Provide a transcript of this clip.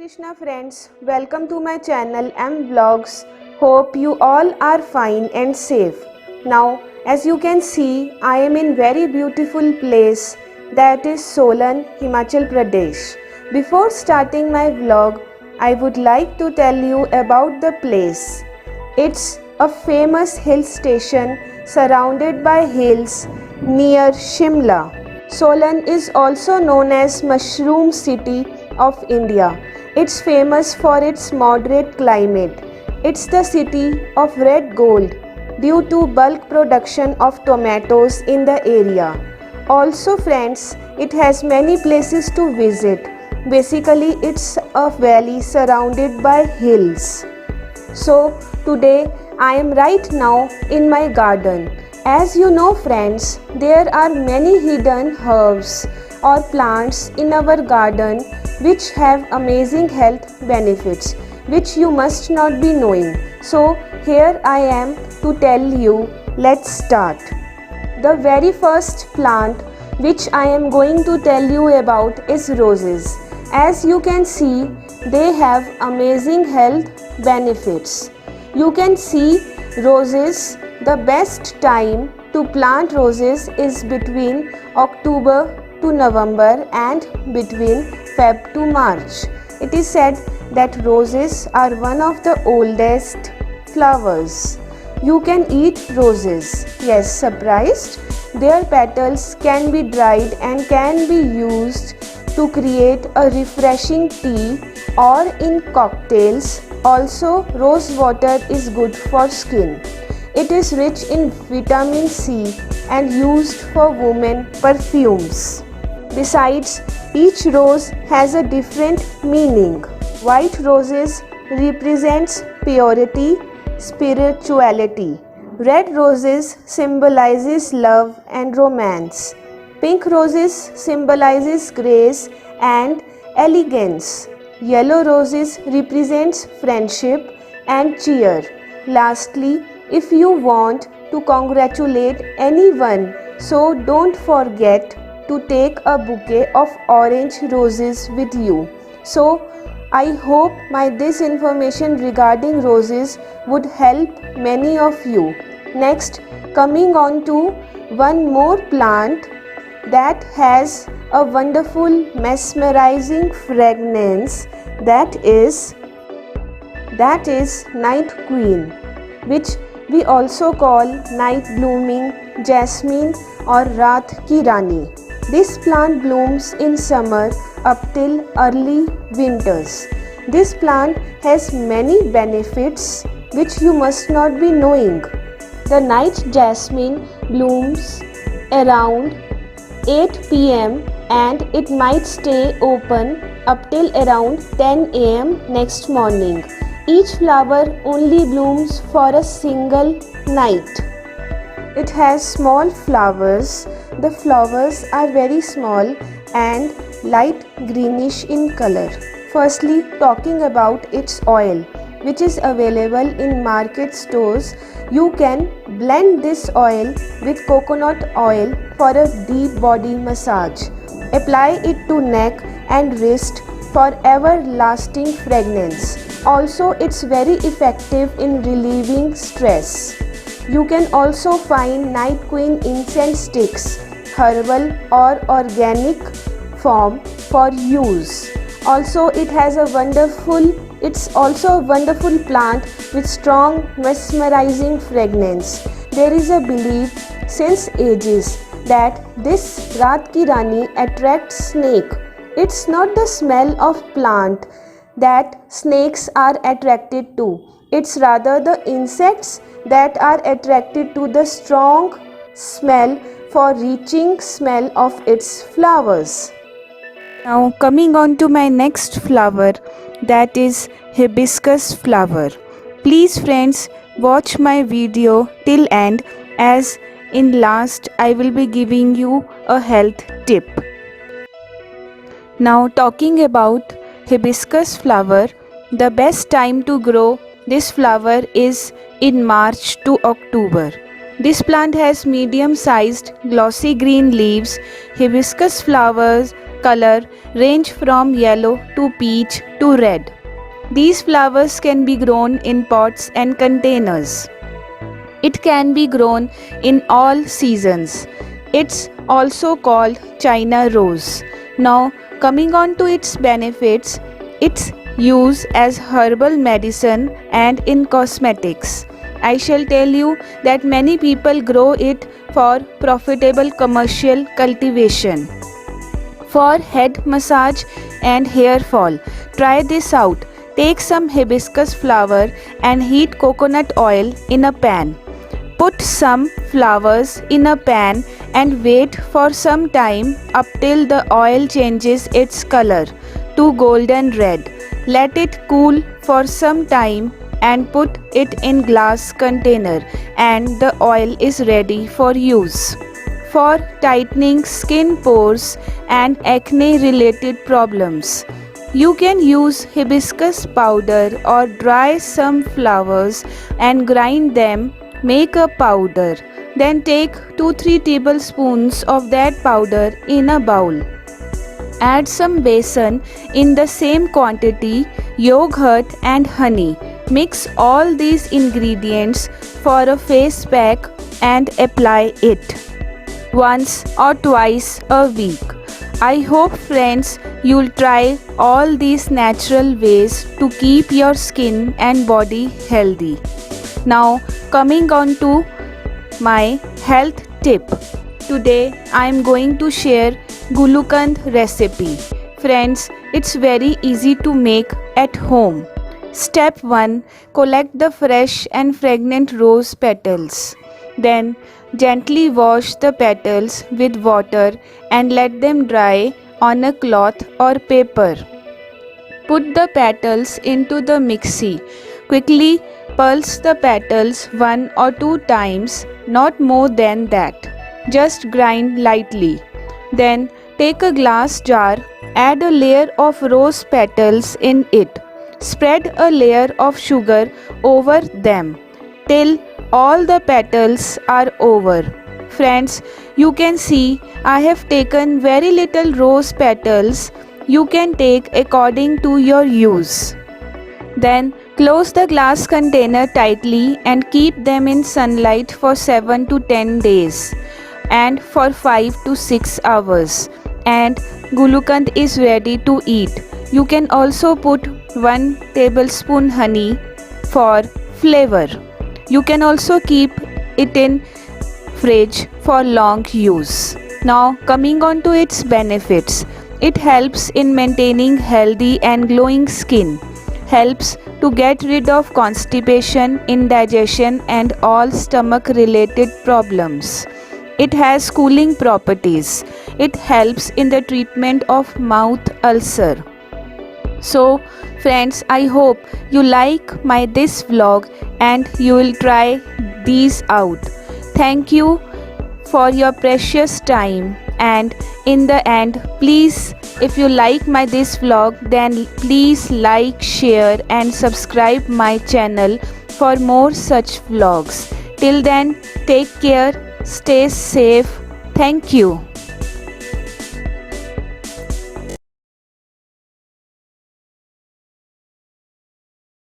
Krishna friends, welcome to my channel M Vlogs. Hope you all are fine and safe. Now, as you can see, I am in very beautiful place, that is Solan, Himachal Pradesh. Before starting my vlog, I would like to tell you about the place. It's a famous hill station surrounded by hills near Shimla. Solan is also known as Mushroom City of India. It's famous for its moderate climate. It's the city of red gold due to bulk production of tomatoes in the area. Also friends, it has many places to visit. Basically, it's a valley surrounded by hills. So today I am right now in my garden. As you know friends, there are many hidden herbs or plants in our garden which have amazing health benefits which you must not be knowing. So here I am to tell you. Let's start. The very first plant which I am going to tell you about is roses. As you can see, they have amazing health benefits. You can see roses. The best time to plant roses is between October to November and between Feb to March. It is said that roses are one of the oldest flowers. You can eat roses. Yes, surprised? Their petals can be dried and can be used to create a refreshing tea or in cocktails. Also, rose water is good for skin. It is rich in vitamin C and used for women perfumes. Besides, each rose has a different meaning. White roses represents purity, spirituality. Red roses symbolizes love and romance. Pink roses symbolizes grace and elegance. Yellow roses represents friendship and cheer. Lastly, if you want to congratulate anyone, so don't forget to take a bouquet of orange roses with you. So I hope this information regarding roses would help many of you. Next, coming on to one more plant that has a wonderful mesmerizing fragrance, that is night queen, which we also call night blooming jasmine or Raat Ki Rani. This plant blooms in summer up till early winters. This plant has many benefits which you must not be knowing. The night jasmine blooms around 8 p.m. and it might stay open up till around 10 a.m. next morning. Each flower only blooms for a single night. It has small flowers. The flowers are very small and light greenish in color. Firstly, talking about its oil, which is available in market stores, you can blend this oil with coconut oil for a deep body massage. Apply it to neck and wrist for everlasting fragrance. Also, it's very effective in relieving stress. You can also find Night Queen incense sticks, herbal or organic form for use. Also, it's also a wonderful plant with strong mesmerizing fragrance. There is a belief since ages that this Raat Ki Rani attracts snake. It's not the smell of plant that snakes are attracted to. It's rather the insects that are attracted to the strong smell for reaching smell of its flowers. Now coming on to my next flower, that is hibiscus flower. Please friends, watch my video till end, as in last I will be giving you a health tip. Now talking about hibiscus flower, the best time to grow this flower is in March to October. This plant has medium-sized glossy green leaves. Hibiscus flowers color range from yellow to peach to red. These flowers can be grown in pots and containers. It can be grown in all seasons. It's also called China rose. Now, coming on to its benefits, its use as herbal medicine and in cosmetics. I shall tell you that many people grow it for profitable commercial cultivation. For head massage and hair fall, try this out. Take some hibiscus flower and heat coconut oil in a pan. Put some flowers in a pan and wait for some time up till the oil changes its color to golden red. Let it cool for some time and put it in glass container and the oil is ready for use. For tightening skin pores and acne related problems, you can use hibiscus powder or dry some flowers and grind them. Make a powder. Then take 2-3 tablespoons of that powder in a bowl. Add some besan in the same quantity, yogurt and honey. Mix all these ingredients for a face pack and apply it once or twice a week. I hope friends you'll try all these natural ways to keep your skin and body healthy. Now coming on to my health tip. Today I am going to share Gulukand recipe. Friends, it's very easy to make at home. Step 1. Collect the fresh and fragrant rose petals. Then gently wash the petals with water and let them dry on a cloth or paper. Put the petals into the mixie. Quickly pulse the petals 1 or 2 times, not more than that. Just grind lightly. Then take a glass jar, add a layer of rose petals in it. Spread a layer of sugar over them till all the petals are over. Friends, you can see I have taken very little rose petals. You can take according to your use. Then close the glass container tightly and keep them in sunlight for 7 to 10 days and for 5 to 6 hours. And Gulukand is ready to eat. You can also put 1 tablespoon honey for flavor. You can also keep it in fridge for long use. Now coming on to its benefits. It helps in maintaining healthy and glowing skin. Helps to get rid of constipation, indigestion and all stomach related problems. It has cooling properties. It helps in the treatment of mouth ulcer. So friends, I hope you like this vlog and you will try these out. Thank you for your precious time, and in the end, please, if you like this vlog, then please like, share and subscribe my channel for more such vlogs. Till then, take care, stay safe. Thank you.